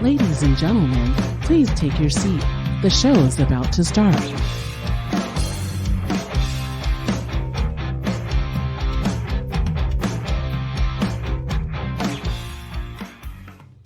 Ladies and gentlemen, please take your seat. The show is about to start.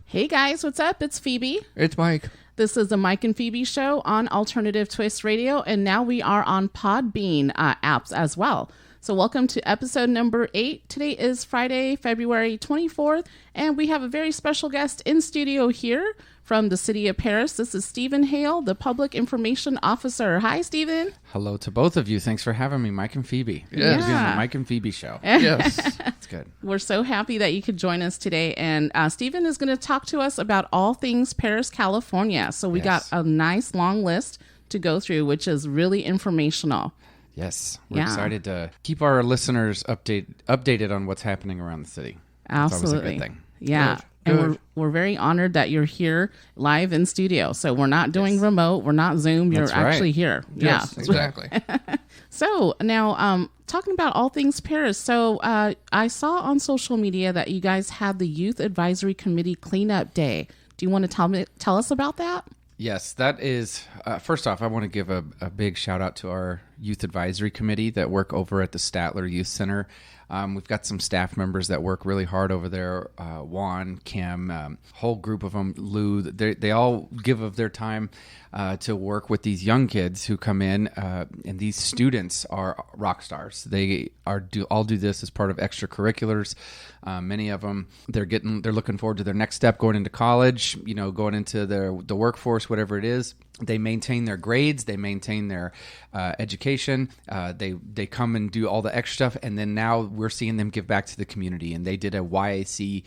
Hey guys, what's up? It's Phoebe. It's Mike. This is the Mike&Phebe Show on Alternative Twist Radio, and now we are on Podbean apps as well. So welcome to episode number 8. Today is Friday, February 24th, and we have a very special guest in studio here from the City of Perris. This is Stephen Hale, the Public Information Officer. Hi, Stephen. Hello to both of you. Thanks for having me, Mike and Phoebe. Yes. Doing the Mike&Phebe Show. Yes. That's good. We're so happy that you could join us today. And Stephen is going to talk to us about all things Perris, California. So we got a nice long list to go through, which is really informational. Yes. We're excited to keep our listeners updated on what's happening around the city. Absolutely. That's always a good thing. Yeah. Good. And we're very honored that you're here live in studio. So we're not doing remote. We're not Zoom. You're actually here. Yes, yeah. exactly. So now talking about all things Perris. So I saw on social media that you guys had the Youth Advisory Committee Cleanup Day. Do you want to tell us about that? Yes, that is, first off, I want to give a big shout out to our Youth Advisory Committee that work over at the Statler Youth Center. We've got some staff members that work really hard over there. Juan, Kim, whole group of them, Lou. They all give of their time to work with these young kids who come in, and these students are rock stars. They all do this as part of extracurriculars. Many of them, they're looking forward to their next step, going into college, going into the workforce, whatever it is. They maintain their grades, they maintain their education, they come and do all the extra stuff, and then now we're seeing them give back to the community. And they did a YAC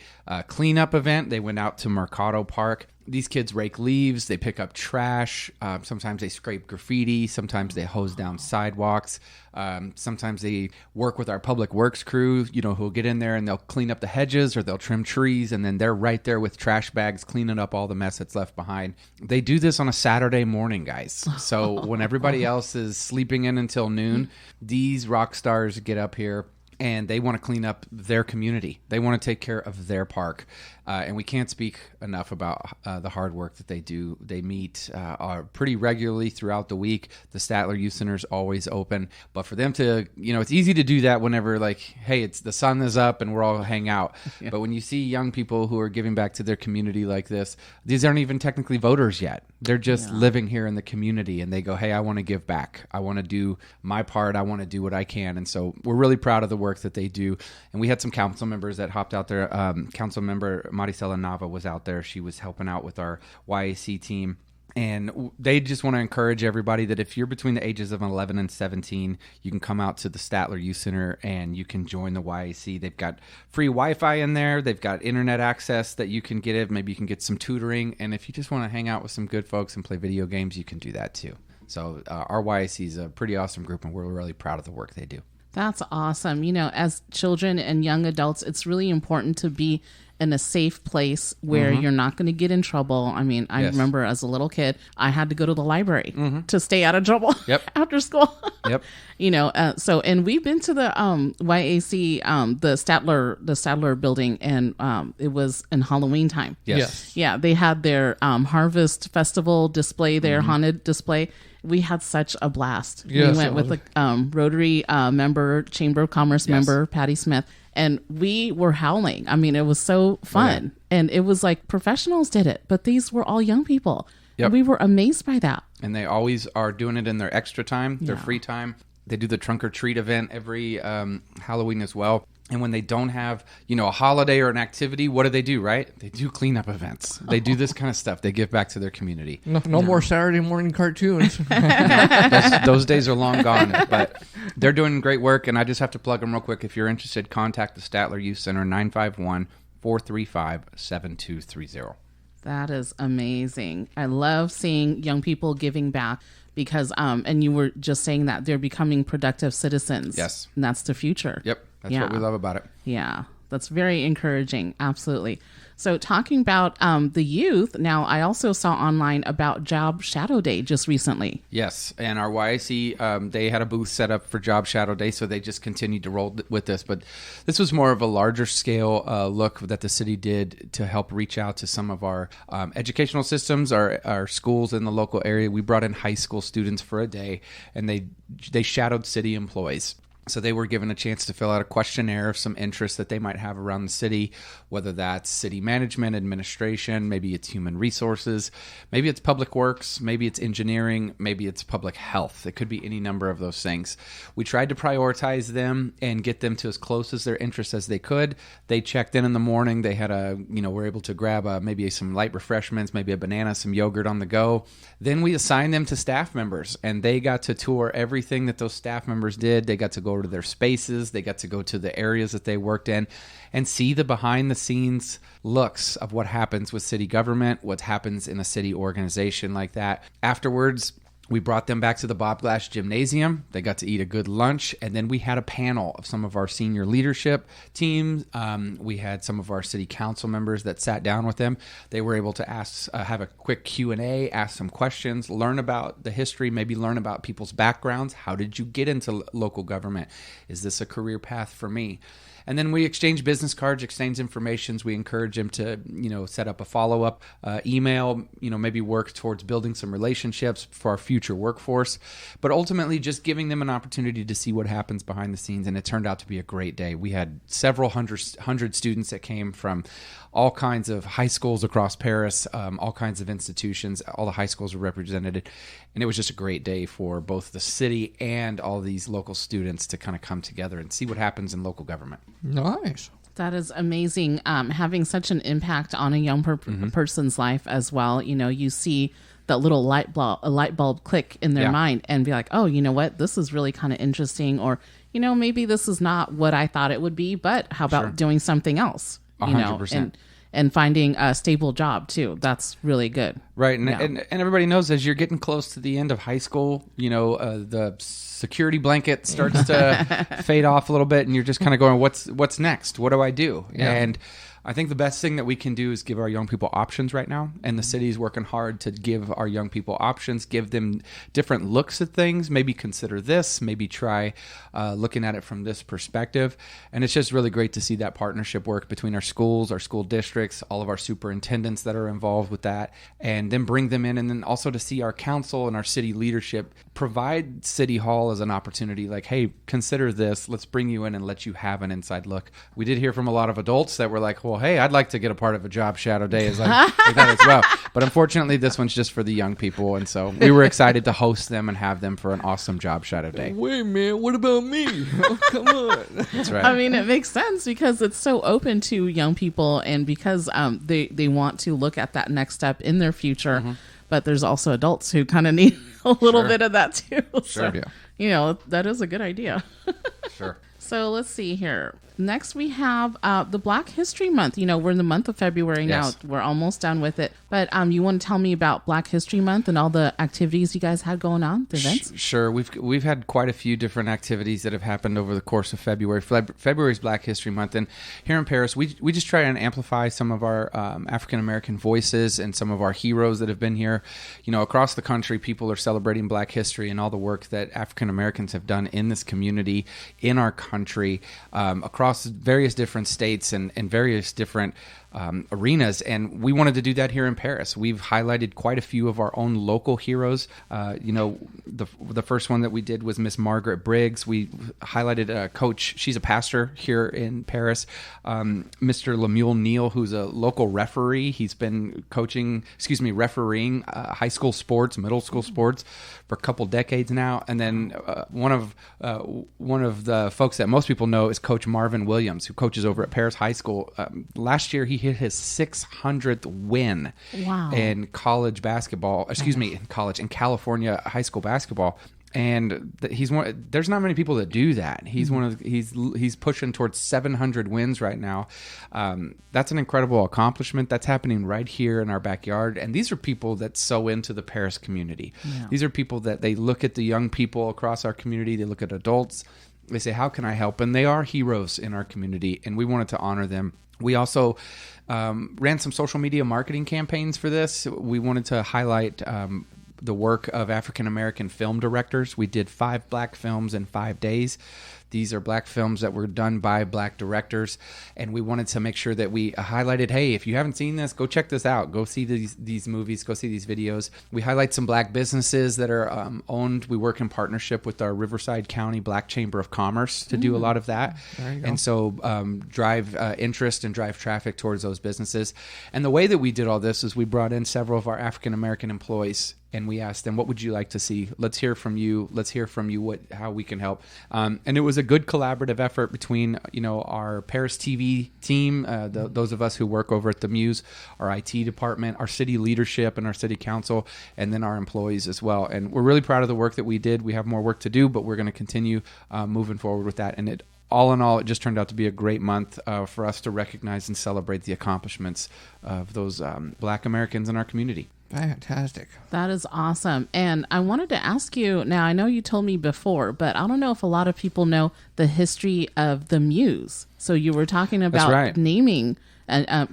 cleanup event. They went out to Mercado Park. These kids rake leaves, they pick up trash, sometimes they scrape graffiti, sometimes they hose down sidewalks, sometimes they work with our public works crew, who'll get in there and they'll clean up the hedges or they'll trim trees, and then they're right there with trash bags cleaning up all the mess that's left behind. They do this on a Saturday morning, guys. So when everybody else is sleeping in until noon, these rock stars get up here and they want to clean up their community. They want to take care of their park. And we can't speak enough about the hard work that they do. They meet pretty regularly throughout the week. The Statler Youth Center is always open. But for them to, it's easy to do that whenever, hey, the sun is up and we're all hang out. Yeah. But when you see young people who are giving back to their community like this, these aren't even technically voters yet. They're just living here in the community, and they go, hey, I want to give back. I want to do my part. I want to do what I can. And so we're really proud of the work that they do. And we had some council members that hopped out there. Council member Maricela Nava was out there. She was helping out with our YAC team. And they just want to encourage everybody that if you're between the ages of 11 and 17, you can come out to the Statler Youth Center and you can join the YAC. They've got free Wi-Fi in there. They've got internet access that you can get it. Maybe you can get some tutoring. And if you just want to hang out with some good folks and play video games, you can do that too. So our YAC is a pretty awesome group, and we're really proud of the work they do. That's awesome. As children and young adults, it's really important to be in a safe place where you're not going to get in trouble. I mean, I remember as a little kid, I had to go to the library to stay out of trouble after school. Yep. And we've been to the YAC, the Statler building, and it was in Halloween time. Yes. Yeah, they had their Harvest Festival display, their haunted display. We had such a blast. Yes, we went with the Rotary member, Chamber of Commerce member, Patty Smith, and we were howling. I mean, it was so fun. And it was like professionals did it, but these were all young people. Yep. And we were amazed by that. And they always are doing it in their extra time, their free time. They do the trunk or treat event every Halloween as well. And when they don't have, a holiday or an activity, what do, right? They do cleanup events. They do this kind of stuff. They give back to their community. No more Saturday morning cartoons. Those days are long gone. But they're doing great work, and I just have to plug them real quick. If you're interested, contact the Statler Youth Center, 951-435-7230. That is amazing. I love seeing young people giving back because, and you were just saying that they're becoming productive citizens. Yes. And that's the future. Yep. That's what we love about it. Yeah. That's very encouraging. Absolutely. So talking about the youth, now I also saw online about Job Shadow Day just recently. Yes, and our YIC, they had a booth set up for Job Shadow Day, so they just continued to roll with this. But this was more of a larger scale look that the city did to help reach out to some of our educational systems, our schools in the local area. We brought in high school students for a day, and they shadowed city employees. So they were given a chance to fill out a questionnaire of some interests that they might have around the city, whether that's city management, administration, maybe it's human resources, maybe it's public works, maybe it's engineering, maybe it's public health. It could be any number of those things. We tried to prioritize them and get them to as close as their interests as they could. They checked in the morning. They had were able to grab maybe some light refreshments, maybe a banana, some yogurt on the go. Then we assigned them to staff members, and they got to tour everything that those staff members did. They got to go to their spaces. They got to go to the areas that they worked in and see the behind the scenes looks of what happens with city government, what happens in a city organization like that. Afterwards, we brought them back to the Bob Glass Gymnasium. They got to eat a good lunch. And then we had a panel of some of our senior leadership teams. We had some of our city council members that sat down with them. They were able to have a quick Q&A, ask some questions, learn about the history, maybe learn about people's backgrounds. How did you get into local government? Is this a career path for me? And then we exchange business cards, exchange informations. We encourage them to, set up a follow-up email, maybe work towards building some relationships for our future workforce. But ultimately, just giving them an opportunity to see what happens behind the scenes. And it turned out to be a great day. We had several hundred students that came from all kinds of high schools across Perris, all kinds of institutions. All the high schools were represented. And it was just a great day for both the city and all these local students to kind of come together and see what happens in local government. Nice. That is amazing. Having such an impact on a young person's life as well. You see that little light bulb click in their mind and be like, oh, you know what? This is really kind of interesting. Or, maybe this is not what I thought it would be, but how about doing something else? 100%. And finding a stable job too. That's really good. Right. And everybody knows as you're getting close to the end of high school, the security blanket starts to fade off a little bit, and you're just kind of going, what's next? What do I do? Yeah. And I think the best thing that we can do is give our young people options right now. And the city's working hard to give our young people options, give them different looks at things, maybe consider this, maybe try looking at it from this perspective. And it's just really great to see that partnership work between our schools, our school districts, all of our superintendents that are involved with that, and then bring them in. And then also to see our council and our city leadership provide City Hall as an opportunity, like, hey, consider this. Let's bring you in and let you have an inside look. We did hear from a lot of adults that were like, well, hey, I'd like to get a part of a Job Shadow Day like that as well. But unfortunately, this one's just for the young people. And so we were excited to host them and have them for an awesome Job Shadow Day. Wait, man, what about me? Oh, come on. That's right. I mean, it makes sense because it's so open to young people and because they want to look at that next step in their future. Mm-hmm. But there's also adults who kind of need a little bit of that too. Sure. So, that is a good idea. Sure. So let's see here. Next, we have the Black History Month. We're in the month of February now. We're almost done with it. But you want to tell me about Black History Month and all the activities you guys had going on, the events? Sure. We've had quite a few different activities that have happened over the course of February. February is Black History Month. And here in Perris, we just try and amplify some of our African-American voices and some of our heroes that have been here. Across the country, people are celebrating Black history and all the work that African-Americans have done in this community, in our country, across various different states and various different arenas, and we wanted to do that here in Perris. We've highlighted quite a few of our own local heroes. The first one that we did was Miss Margaret Briggs. We highlighted a coach. She's a pastor here in Perris. Mr. Lemuel Neal, who's a local referee. He's been refereeing high school sports, middle school sports for a couple decades now. And then one of the folks that most people know is Coach Marvin Williams, who coaches over at Perris High School. Last year, he hit his 600th win in college basketball. In California high school basketball. And there's not many people that do that. He's pushing towards 700 wins right now. That's an incredible accomplishment. That's happening right here in our backyard. And these are people that sow into the Perris community. Yeah. These are people that they look at the young people across our community. They look at adults. They say, how can I help? And they are heroes in our community, and we wanted to honor them. We also ran some social media marketing campaigns for this. We wanted to highlight the work of African-American film directors. We did 5 black films in 5 days. These are black films that were done by black directors, and we wanted to make sure that we highlighted, hey, if you haven't seen this, go check this out. Go see these movies. Go see these videos. We highlight some black businesses that are owned. We work in partnership with our Riverside County Black Chamber of Commerce to do a lot of that. There you go. And so drive interest and drive traffic towards those businesses. And the way that we did all this is we brought in several of our African-American employees, and we asked them, what would you like to see? Let's hear from you. Let's hear from you how we can help. And it was a good collaborative effort between, our Perris TV team, those of us who work over at the Muse, our IT department, our city leadership and our city council, and then our employees as well. And we're really proud of the work that we did. We have more work to do, but we're going to continue moving forward with that. And all in all, it just turned out to be a great month for us to recognize and celebrate the accomplishments of those black Americans in our community. Fantastic. That is awesome. And I wanted to ask you, now I know you told me before, but I don't know if a lot of people know the history of the Muse. So you were talking about naming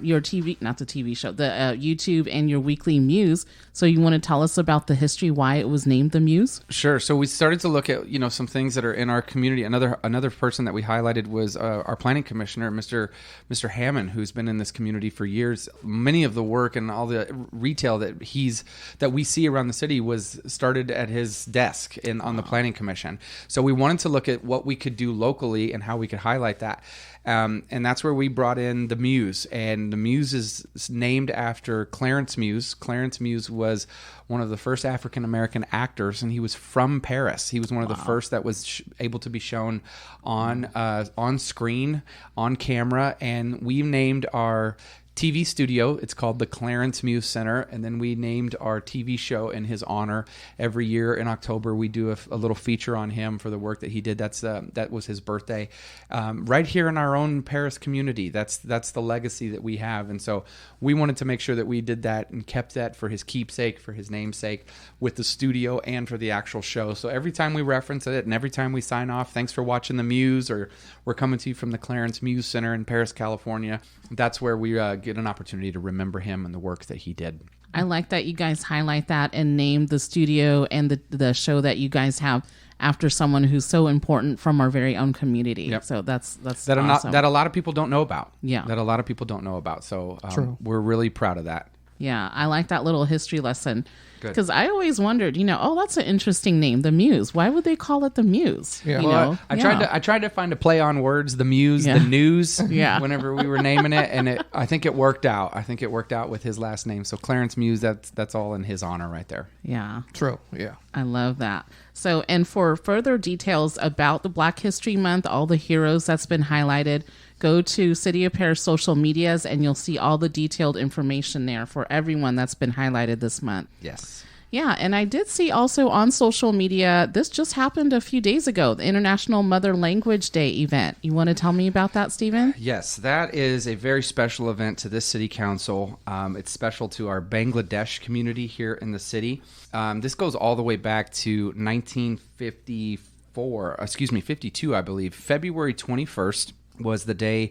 your TV, not the TV show, the YouTube and your weekly Muse. So you want to tell us about the history, why it was named the Muse? Sure. So we started to look at, some things that are in our community. Another person that we highlighted was our planning commissioner, Mr. Hammond, who's been in this community for years. Many of the work and all the retail that we see around the city was started at his desk on the planning commission. So we wanted to look at what we could do locally and how we could highlight that. And that's where we brought in the Muse. And the Muse is named after Clarence Muse. Clarence Muse was one of the first African-American actors, and he was from Paris. He was one of the first that was able to be shown on screen, on camera. And we named our TV studio. It's called the Clarence Muse Center, and then we named our TV show in his honor. Every year in October, we do a little feature on him for the work that he did. That was his birthday, right here in our own Paris community. That's the legacy that we have, and so we wanted to make sure that we did that and kept that for his keepsake, for his namesake, with the studio and for the actual show. So every time we reference it and every time we sign off, thanks for watching the Muse, or we're coming to you from the Clarence Muse Center in Paris, California. That's where we get an opportunity to remember him and the work that he did. I like that you guys highlight that and name the studio and the show that you guys have after someone who's so important from our very own community. Yep. So that's awesome. That a lot of people don't know about. Yeah. That a lot of people don't know about. So we're really proud of that. Yeah, I like that little history lesson. Good. Because I always wondered, that's an interesting name, the Muse. Why would they call it the Muse? Yeah. I tried to find a play on words, the Muse, the news, whenever we were naming it, and I think it worked out. I think it worked out with his last name. So Clarence Muse, that's all in his honor right there. Yeah. True. Yeah. I love that. So, and for further details about the Black History Month, all the heroes that's been highlighted, go to City of Perris social medias and you'll see all the detailed information there for everyone that's been highlighted this month. Yes. Yeah, and I did see also on social media, this just happened a few days ago, the International Mother Language Day event. You want to tell me about that, Stephen? Yes, that is a very special event to this city council. It's special to our Bangladesh community here in the city. This goes all the way back to 52, I believe. February 21st. Was the day.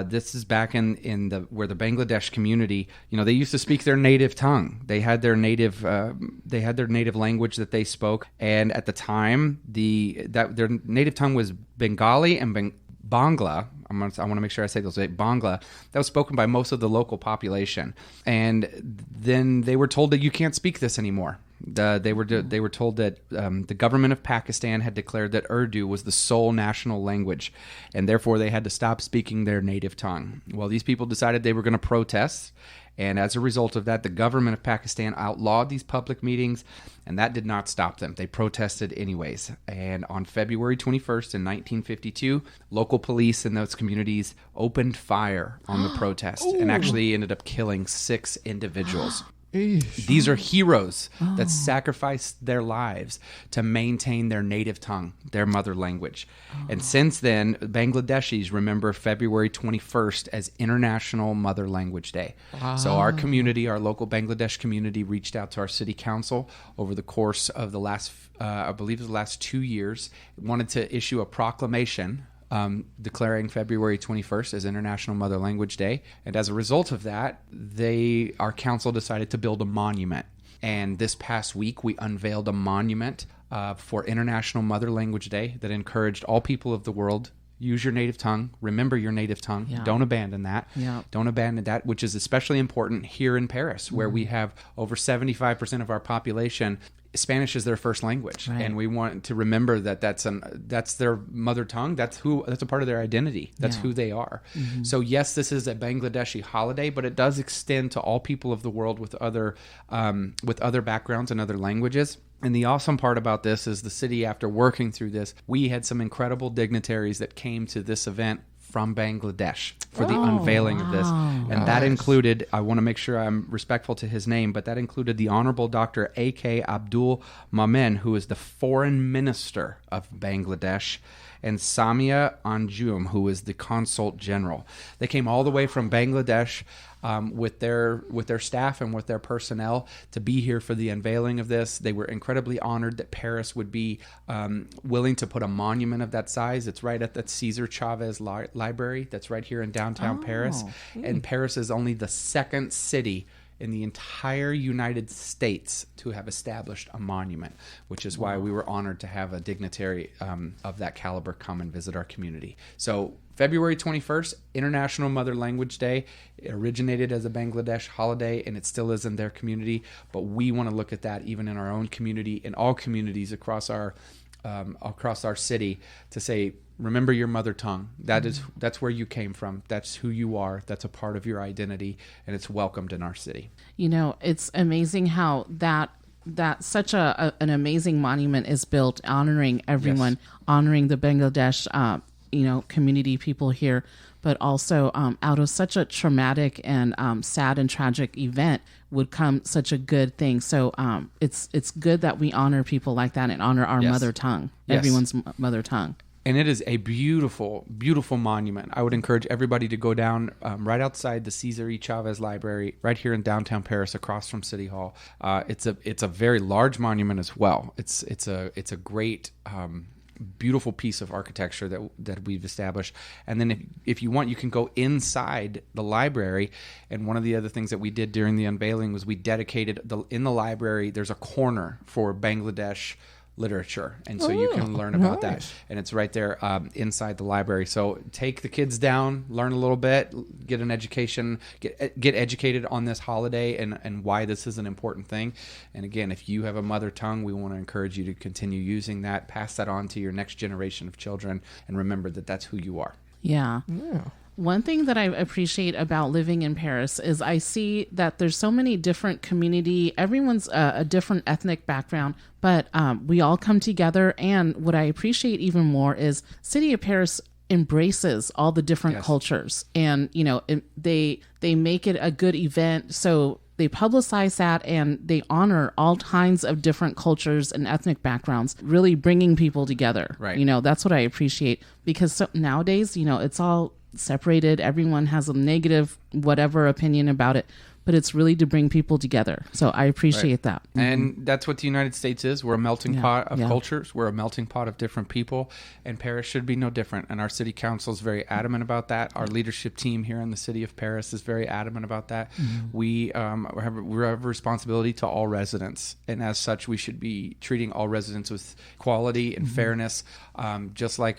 This is back in where the Bangladesh community, they used to speak their native tongue. They had their native language that they spoke, and at the time, their native tongue was Bengali and Bangla. I want to make sure I say those right. Bangla. That was spoken by most of the local population, and then they were told that you can't speak this anymore. They were told that the government of Pakistan had declared that Urdu was the sole national language, and therefore they had to stop speaking their native tongue. Well, these people decided they were going to protest, and as a result of that, the government of Pakistan outlawed these public meetings, and that did not stop them. They protested anyways. And on February 21st in 1952, local police in those communities opened fire on the protest and actually ended up killing 6 individuals. These are heroes that sacrificed their lives to maintain their native tongue, their mother language. And since then, Bangladeshis remember February 21st as International Mother Language Day. So our community, our local Bangladesh community, reached out to our city council over the course of the last, I believe it was the last 2 years, wanted to issue a proclamation declaring February 21st as International Mother Language Day. And as a result of that, our council decided to build a monument. And this past week, we unveiled a monument for International Mother Language Day that encouraged all people of the world, use your native tongue, remember your native tongue, don't abandon that. Don't abandon that, which is especially important here in Paris, where we have over 75% of our population Spanish is their first language, and we want to remember that that's their mother tongue. That's a part of their identity. That's who they are. So yes, this is a Bangladeshi holiday, but it does extend to all people of the world with other backgrounds and other languages. And the awesome part about this is the city, after working through this, we had some incredible dignitaries that came to this event from Bangladesh for the unveiling of this. And that included, I want to make sure I'm respectful to his name, but that included the Honorable Dr. A.K. Abdul Momen, who is the Foreign Minister of Bangladesh, and Samia Anjum, who is the Consul General. They came all the way from Bangladesh with their staff and with their personnel to be here for the unveiling of this. They were incredibly honored that Paris would be willing to put a monument of that size. It's right at the Cesar Chavez Library that's right here in downtown Paris. And Paris is only the second city in the entire United States to have established a monument, which is why we were honored to have a dignitary of that caliber come and visit our community. So February 21st, International Mother Language Day. It originated as a Bangladesh holiday, and it still is in their community, but we want to look at that even in our own community, in all communities across our city, to say, remember your mother tongue. That's where you came from. That's who you are. That's a part of your identity, and it's welcomed in our city. You know, it's amazing how that such an amazing monument is built, honoring everyone, honoring the Bangladesh, community people here, but also out of such a traumatic and sad and tragic event would come such a good thing. So it's good that we honor people like that and honor our mother tongue, everyone's mother tongue. And it is a beautiful, beautiful monument. I would encourage everybody to go down right outside the Cesar E. Chavez Library, right here in downtown Paris, across from City Hall. It's a very large monument as well. It's a great, beautiful piece of architecture that we've established. And then if you want, you can go inside the library. And one of the other things that we did during the unveiling was we dedicated in the library. There's a corner for Bangladesh literature, and so you can learn about that, and it's right there inside the library. So take the kids down, learn a little bit, get an education, get educated on this holiday and why this is an important thing. And again, if you have a mother tongue, we want to encourage you to continue using that, pass that on to your next generation of children, and remember that that's who you are. One thing that I appreciate about living in Paris is I see that there's so many different community, everyone's a different ethnic background, but we all come together. And what I appreciate even more is City of Perris embraces all the different cultures, and they make it a good event. So they publicize that, and they honor all kinds of different cultures and ethnic backgrounds, really bringing people together. Right. That's what I appreciate, because nowadays, it's all separated. Everyone has a negative whatever opinion about it, but it's really to bring people together. So I appreciate that. And that's what the United States is. We're a melting pot of cultures. We're a melting pot of different people, and Paris should be no different. And our city council is very adamant about that. Our leadership team here in the city of Paris is very adamant about that. We have a responsibility to all residents, and as such, we should be treating all residents with quality and fairness, just like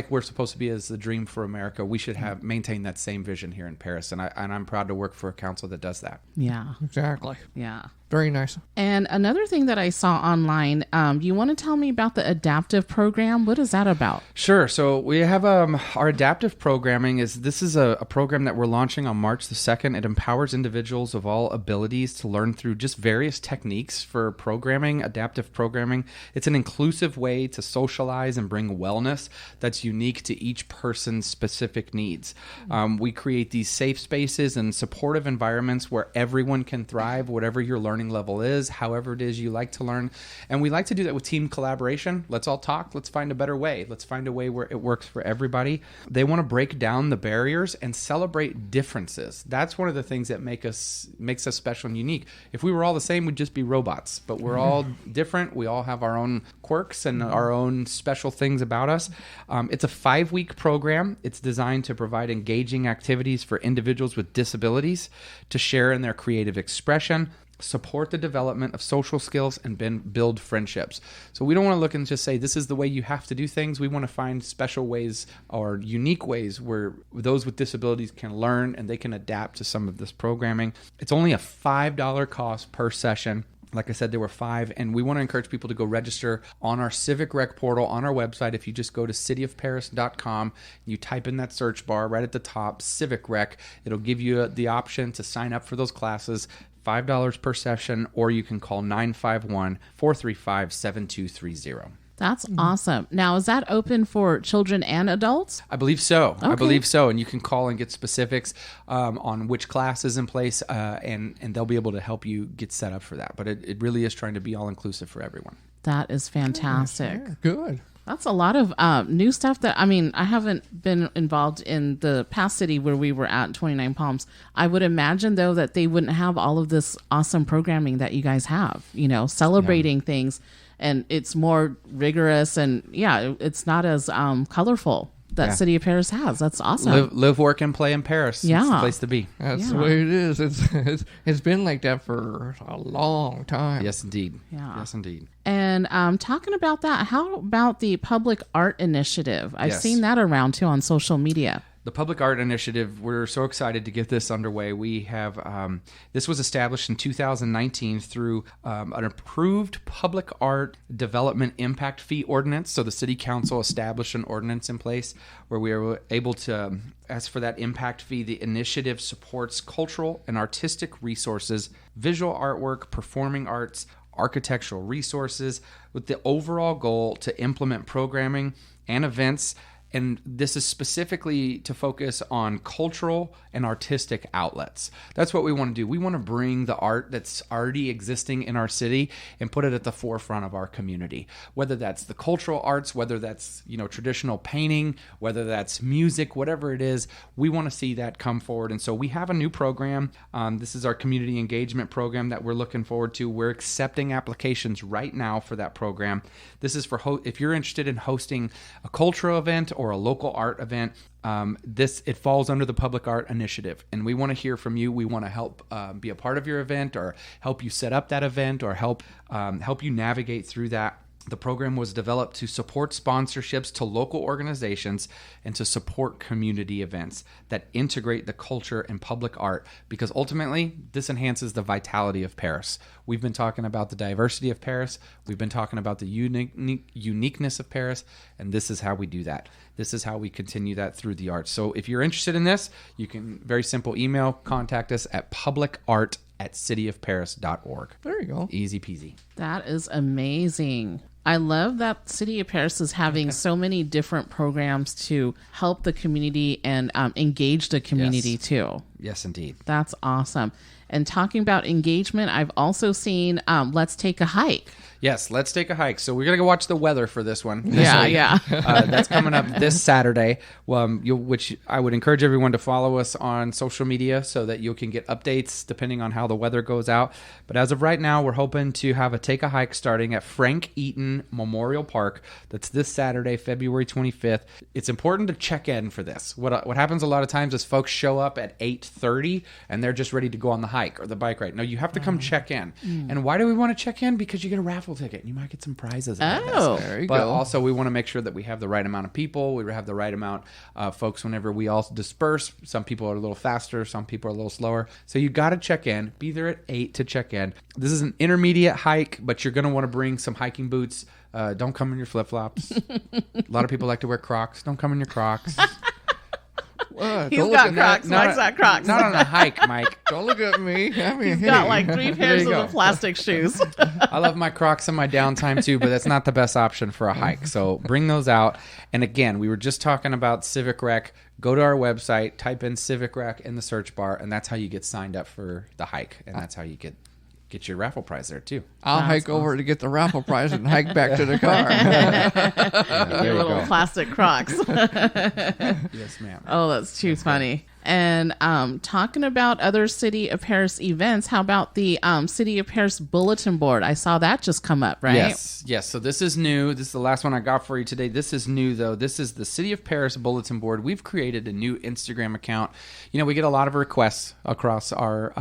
we're supposed to be as the dream for America. We should maintain that same vision here in Paris, and I'm proud to work for a council that does that. Yeah, exactly. Yeah. Very nice. And another thing that I saw online, you want to tell me about the adaptive program? What is that about? Sure. So we have our adaptive programming this is a program that we're launching on March the 2nd. It empowers individuals of all abilities to learn through just various techniques for programming, adaptive programming. It's an inclusive way to socialize and bring wellness that's unique to each person's specific needs. We create these safe spaces and supportive environments environments where everyone can thrive, whatever your learning level is, however it is you like to learn. And we like to do that with team collaboration. Let's all talk. Let's find a better way. Let's find a way where it works for everybody. They want to break down the barriers and celebrate differences. That's one of the things that makes us special and unique. If we were all the same, we'd just be robots. But we're all different. We all have our own quirks and our own special things about us. It's a 5-week program. It's designed to provide engaging activities for individuals with disabilities to share in their creative expression, support the development of social skills, and build friendships. So we don't want to look and just say, this is the way you have to do things. We want to find special ways or unique ways where those with disabilities can learn and they can adapt to some of this programming. It's only a $5 cost per session. Like I said, there were 5, and we want to encourage people to go register on our Civic Rec portal on our website. If you just go to cityofperris.com, you type in that search bar right at the top, Civic Rec, it'll give you the option to sign up for those classes, $5 per session, or you can call 951-435-7230. That's awesome. Now, is that open for children and adults? I believe so. Okay. I believe so. And you can call and get specifics on which class is in place, and they'll be able to help you get set up for that. But it really is trying to be all-inclusive for everyone. That is fantastic. Yeah, good. That's a lot of new stuff that, I mean, I haven't been involved in the past city where we were at, 29 Palms. I would imagine, though, that they wouldn't have all of this awesome programming that you guys have, celebrating things. And it's more rigorous, and it's not as colorful that City of Perris has. That's awesome. Live, work, and play in Paris. Yeah. It's the place to be. That's the way it is. It's been like that for a long time. Yes, indeed. Yeah. Yes, indeed. And talking about that, how about the Public Art Initiative? I've seen that around, too, on social media. The Public Art Initiative, we're so excited to get this underway. We have, this was established in 2019 through an approved public art development impact fee ordinance. So the City Council established an ordinance in place where we are able to ask for that impact fee. The initiative supports cultural and artistic resources, visual artwork, performing arts, architectural resources, with the overall goal to implement programming and events. And this is specifically to focus on cultural and artistic outlets. That's what we want to do. We want to bring the art that's already existing in our city and put it at the forefront of our community. Whether that's the cultural arts, whether that's traditional painting, whether that's music, whatever it is, we want to see that come forward. And so we have a new program. This is our community engagement program that we're looking forward to. We're accepting applications right now for that program. This is for if you're interested in hosting a cultural event or a local art event, it falls under the Public Art Initiative, and we want to hear from you. We want to help be a part of your event, or help you set up that event, or help you navigate through that. The program was developed to support sponsorships to local organizations and to support community events that integrate the culture and public art, because ultimately this enhances the vitality of Paris. We've been talking about the diversity of Paris. We've been talking about the uniqueness of Paris, and this is how we do that. This is how we continue that through the arts. So if you're interested in this, you can, very simple email, contact us at publicart@cityofperris.org. There you go. Easy peasy. That is amazing. I love that City of Perris is having so many different programs to help the community and engage the community too. Yes, indeed. That's awesome. And talking about engagement, I've also seen Let's Take a Hike. Yes, let's take a hike. So we're going to go watch the weather for this one. Yeah. That's coming up this Saturday, which I would encourage everyone to follow us on social media so that you can get updates depending on how the weather goes out. But as of right now, we're hoping to have a take a hike starting at Frank Eaton Memorial Park. That's this Saturday, February 25th. It's important to check in for this. What happens a lot of times is folks show up at 8:30 and they're just ready to go on the hike or the bike ride. No, you have to come check in. And why do we want to check in? Because you get a raffle ticket and you might get some prizes out of this. There you But go. also we want to make sure that we have the right amount of people. We have the right amount of folks whenever we all disperse. Some people are a little faster. Some people are a little slower. So you got to check in. Be there at 8 to check in. This is an intermediate hike, but you're going to want to bring some hiking boots. Don't come in your flip-flops. A lot of people like to wear Crocs. Don't come in your Crocs. He's got Crocs. Mike's got Crocs. Not on a hike, Mike. Don't look at me. I mean, He's got like 3 pairs of the plastic shoes. I love my Crocs in my downtime too, but that's not the best option for a hike. So bring those out. And again, we were just talking about Civic Rec. Go to our website, type in Civic Rec in the search bar, and that's how you get signed up for the hike. And that's how you get your raffle prize there too. I'll hike over to get the raffle prize and hike back to the car. Your little plastic Crocs. Yes, ma'am. Oh, that's too funny. And talking about other City of Perris events, how about the City of Perris bulletin board? I saw that just come up, right? Yes. So this is new. This is the last one I got for you today. This is new, though. This is the City of Perris bulletin board. We've created a new Instagram account. You know, we get a lot of requests across our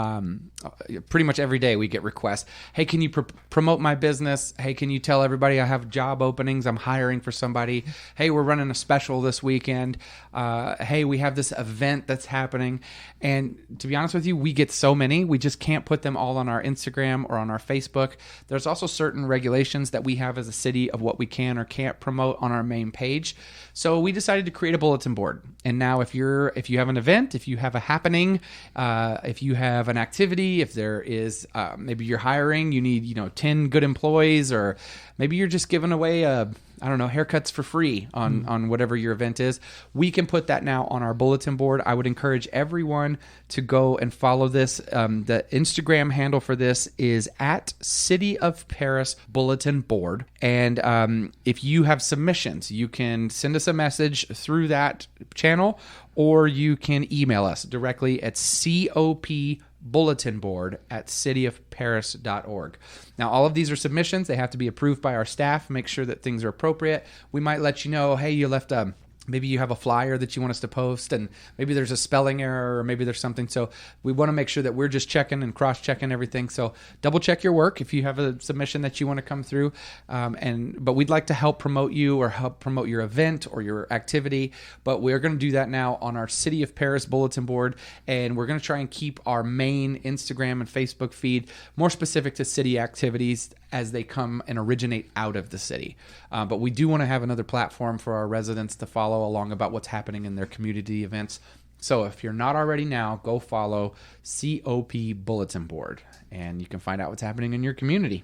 pretty much every day we get requests. Hey, can you promote my business? Hey, can you tell everybody I have job openings? I'm hiring for somebody. Hey, we're running a special this weekend. Hey, we have this event that's happening. And to be honest with you, we get so many, we just can't put them all on our Instagram or on our Facebook. There's also certain regulations that we have as a city of what we can or can't promote on our main page. So we decided to create a bulletin board. And now if you have an event, if you have a happening, if you have an activity, if there is maybe you're hiring, you need 10 good employees, or maybe you're just giving away haircuts for free on whatever your event is, we can put that now on our bulletin board. I would encourage everyone to go and follow this. The Instagram handle for this is at City of Perris Bulletin Board. And if you have submissions, you can send us a message through that channel, or you can email us directly at copbulletinboard@cityofperris.org. Now, all of these are submissions. They have to be approved by our staff. Make sure that things are appropriate. We might let you know, hey, you left maybe you have a flyer that you want us to post, and maybe there's a spelling error, or maybe there's something. So we want to make sure that we're just checking and cross-checking everything. So double check your work if you have a submission that you want to come through. But we'd like to help promote you or help promote your event or your activity. But we're going to do that now on our City of Perris bulletin board, and we're going to try and keep our main Instagram and Facebook feed more specific to city activities as they come and originate out of the city. But we do want to have another platform for our residents to follow along about what's happening in their community events. So if you're not already now, go follow COP Bulletin Board, and you can find out what's happening in your community.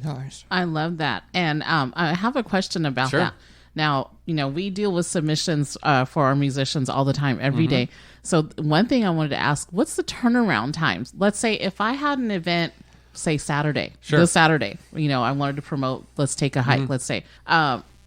Nice. I love that. And I have a question about that. Now, we deal with submissions for our musicians all the time, every day. So one thing I wanted to ask, what's the turnaround times? Let's say if I had an event, say Saturday, this Saturday, I wanted to promote, let's take a hike, let's say,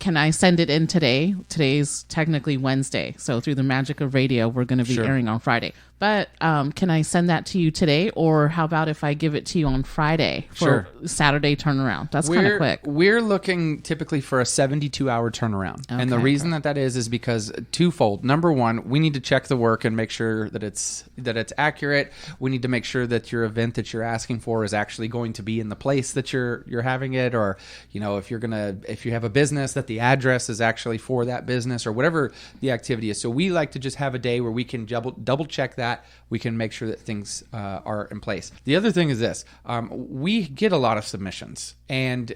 can I send it in today? Today's technically Wednesday. So through the magic of radio, we're going to be airing on Friday. But can I send that to you today? Or how about if I give it to you on Friday for Saturday turnaround? That's kind of quick. We're looking typically for a 72-hour turnaround. Okay. And the reason that is because twofold. Number one, we need to check the work and make sure that it's accurate. We need to make sure that your event that you're asking for is actually going to be in the place that you're having it, or if you have a business, that the address is actually for that business, or whatever the activity is. So we like to just have a day where we can double check that. We can make sure that things are in place. The other thing is this. We get a lot of submissions, and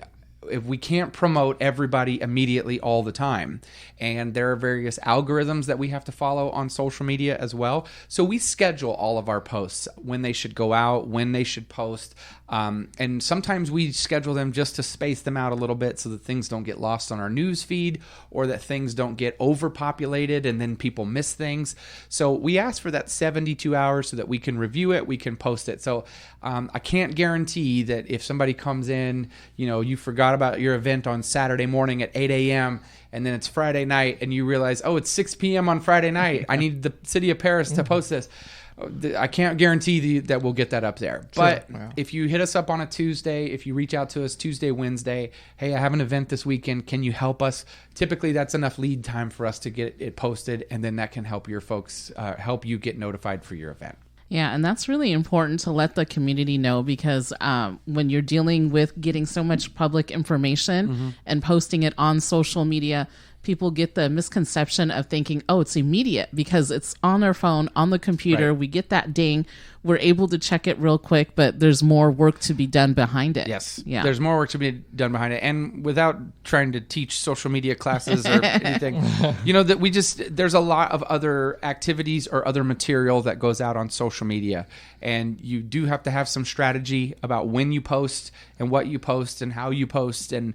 if we can't promote everybody immediately all the time, and there are various algorithms that we have to follow on social media as well. So we schedule all of our posts, when they should go out, when they should post. And sometimes we schedule them just to space them out a little bit so that things don't get lost on our news feed, or that things don't get overpopulated and then people miss things. So we ask for that 72 hours so that we can review it, we can post it. So I can't guarantee that if somebody comes in, you forgot about your event on Saturday morning at 8 a.m., and then it's Friday night, and you realize, it's 6 p.m. on Friday night. I need the City of Perris to post this. I can't guarantee that we'll get that up there. But if you hit us up on a Tuesday, if you reach out to us Tuesday, Wednesday, hey, I have an event this weekend, can you help us? Typically, that's enough lead time for us to get it posted, and then that can help your folks, help you get notified for your event. Yeah, and that's really important to let the community know, because when you're dealing with getting so much public information and posting it on social media, people get the misconception of thinking, oh, it's immediate because it's on their phone, on the computer. Right. We get that ding. We're able to check it real quick, but there's more work to be done behind it. Yes. Yeah. There's more work to be done behind it. And without trying to teach social media classes or anything, there's a lot of other activities or other material that goes out on social media. And you do have to have some strategy about when you post and what you post and how you post and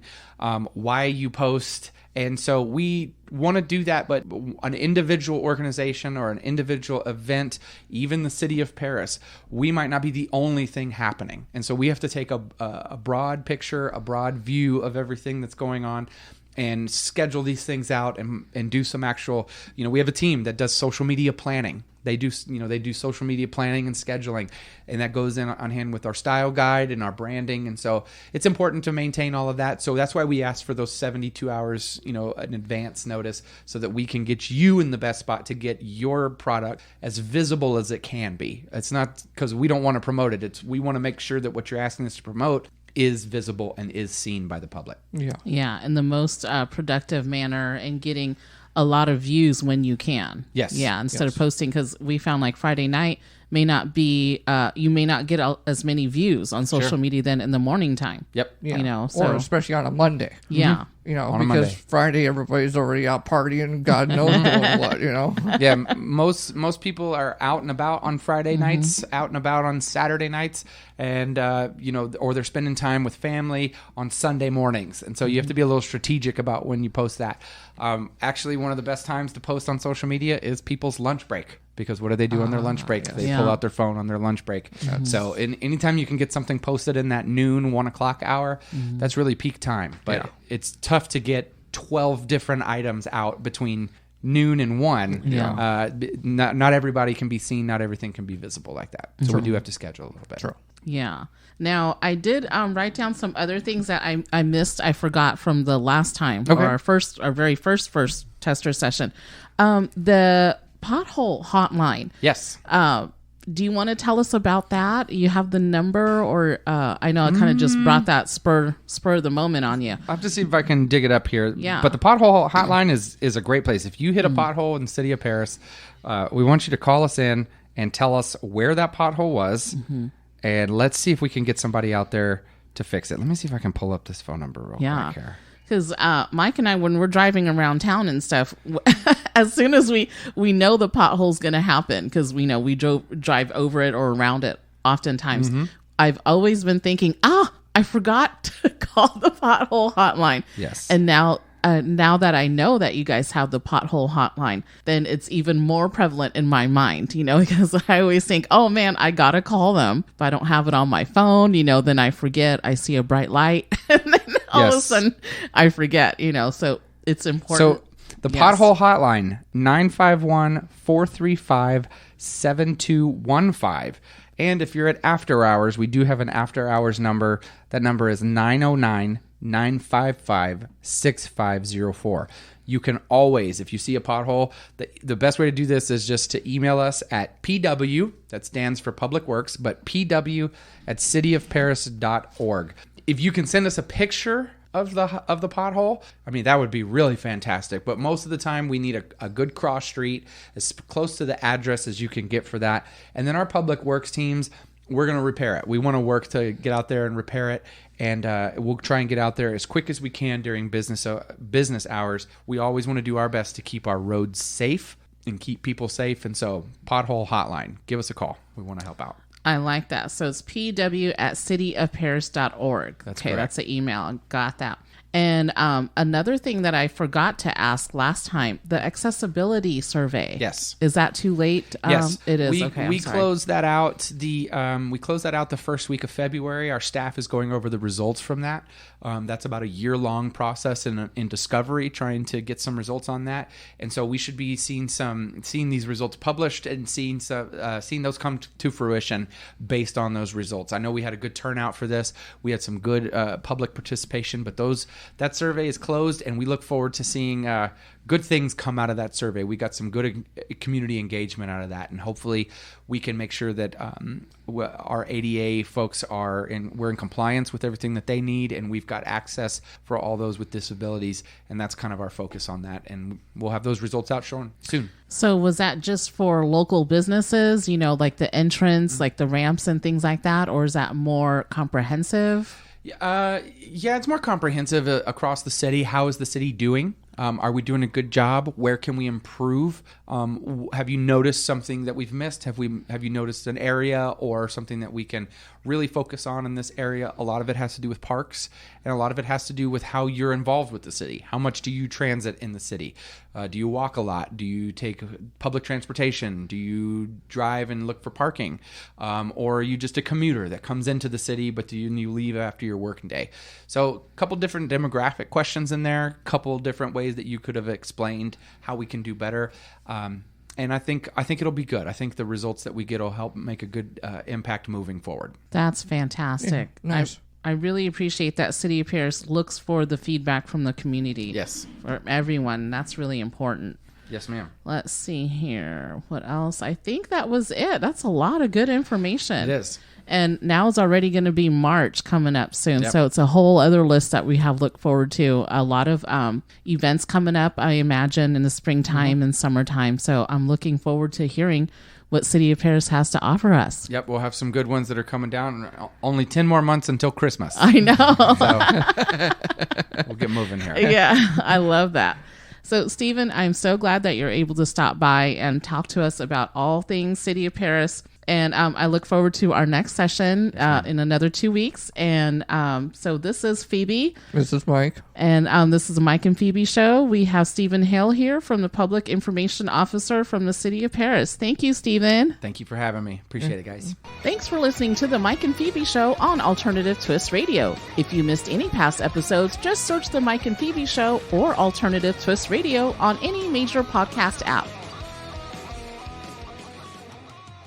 why you post. And so we want to do that, but an individual organization or an individual event, even the City of Perris, we might not be the only thing happening. And so we have to take a broad picture, a broad view of everything that's going on and schedule these things out and do some actual, we have a team that does social media planning. They do social media planning and scheduling, and that goes in on hand with our style guide and our branding. And so it's important to maintain all of that. So that's why we ask for those 72 hours, in advance notice so that we can get you in the best spot to get your product as visible as it can be. It's not because we don't want to promote it. We want to make sure that what you're asking us to promote is visible and is seen by the public. Yeah, in the most productive manner and getting a lot of views when you can. Yes. Yeah, instead of posting, because we found like Friday night may not be, you may not get as many views on social media than in the morning time. Yep. Yeah. So, or especially on a Monday. Yeah. On a because Monday. Friday everybody's already out partying, God knows what. Yeah, most people are out and about on Friday nights, out and about on Saturday nights, and or they're spending time with family on Sunday mornings. And so you have to be a little strategic about when you post that. Actually, one of the best times to post on social media is people's lunch break. Because what do they do on their lunch break? Yes. They pull out their phone on their lunch break. So anytime you can get something posted in that noon, 1 o'clock hour, that's really peak time. But it's tough to get 12 different items out between noon and 1. Not everybody can be seen. Not everything can be visible like that. So we do have to schedule a little bit. True. Yeah. Now, I did write down some other things that I missed. I forgot from the last time, or our very first tester session. The pothole hotline. Yes. Do you want to tell us about that? You have the number, or I know I kind of just brought that spur of the moment on you. I'll have to see if I can dig it up here. Yeah. But the pothole hotline is a great place. If you hit a pothole in the City of Perris, we want you to call us in and tell us where that pothole was, and let's see if we can get somebody out there to fix it. Let me see if I can pull up this phone number real quick here. Because Mike and I, when we're driving around town and stuff, as soon as we know the pothole's going to happen, because we know we drive over it or around it oftentimes, I've always been thinking, I forgot to call the pothole hotline. Yes. And now that I know that you guys have the pothole hotline, then it's even more prevalent in my mind, because I always think, oh man, I got to call them. If I don't have it on my phone, then I forget. I see a bright light and then all of a sudden I forget, so it's important. So the pothole hotline, 951-435-7215. And if you're at after hours, we do have an after hours number. That number is 909-955-6504. You can always, if you see a pothole, the best way to do this is just to email us at PW, that stands for Public Works, but PW@cityofperris.org. If you can send us a picture of the pothole, that would be really fantastic. But most of the time, we need a good cross street, as close to the address as you can get for that. And then our Public Works teams, we're going to repair it. We want to work to get out there and repair it. And we'll try and get out there as quick as we can during business hours. We always want to do our best to keep our roads safe and keep people safe. And so, pothole hotline, give us a call. We want to help out. I like that. So it's pw@cityofperris.org. That's okay, correct. That's the email. I got that. And another thing that I forgot to ask last time, the accessibility survey. Yes. Is that too late? Yes, it is. We closed that out. We closed that out the first week of February. Our staff is going over the results from that. That's about a year-long process in discovery, trying to get some results on that. And so we should be seeing these results published and seeing those come to fruition based on those results. I know we had a good turnout for this. We had some good public participation, but those that survey is closed, and we look forward to seeing good things come out of that survey. We got some good community engagement out of that, and hopefully we can make sure that our ADA folks we're in compliance with everything that they need, and we've got access for all those with disabilities, and that's kind of our focus on that, and we'll have those results out shown soon. So was that just for local businesses, like the entrance, like the ramps and things like that, or is that more comprehensive? Yeah, it's more comprehensive across the city. How is the city doing? Are we doing a good job? Where can we improve? Have you noticed something that we've missed? Have you noticed an area or something that we can really focus on in this area? A lot of it has to do with parks, and a lot of it has to do with how you're involved with the city. How much do you transit in the city? Do you walk a lot? Do you take public transportation? Do you drive and look for parking? Or are you just a commuter that comes into the city, but you leave after your working day? So a couple different demographic questions in there, a couple different ways that you could have explained how we can do better. And I think it'll be good. I think the results that we get will help make a good impact moving forward. That's fantastic. Yeah, nice. I really appreciate that City of Perris looks for the feedback from the community. Yes. For everyone. That's really important. Yes, ma'am. Let's see here. What else? I think that was it. That's a lot of good information. It is. And now it's already going to be March coming up soon. Yep. So it's a whole other list that we have looked forward to. A lot of events coming up, I imagine, in the springtime and summertime. So I'm looking forward to hearing what City of Perris has to offer us. Yep, we'll have some good ones that are coming down. Only 10 more months until Christmas. I know. So we'll get moving here. Yeah, I love that. So, Stephen, I'm so glad that you're able to stop by and talk to us about all things City of Perris. And I look forward to our next session in another 2 weeks. And so this is Phoebe. This is Mike. And this is a Mike&Phebe Show. We have Stephen Hale here from the Public Information Officer from the City of Perris. Thank you, Stephen. Thank you for having me. Appreciate it, guys. Thanks for listening to the Mike&Phebe Show on Alternative Twist Radio. If you missed any past episodes, just search the Mike&Phebe Show or Alternative Twist Radio on any major podcast app.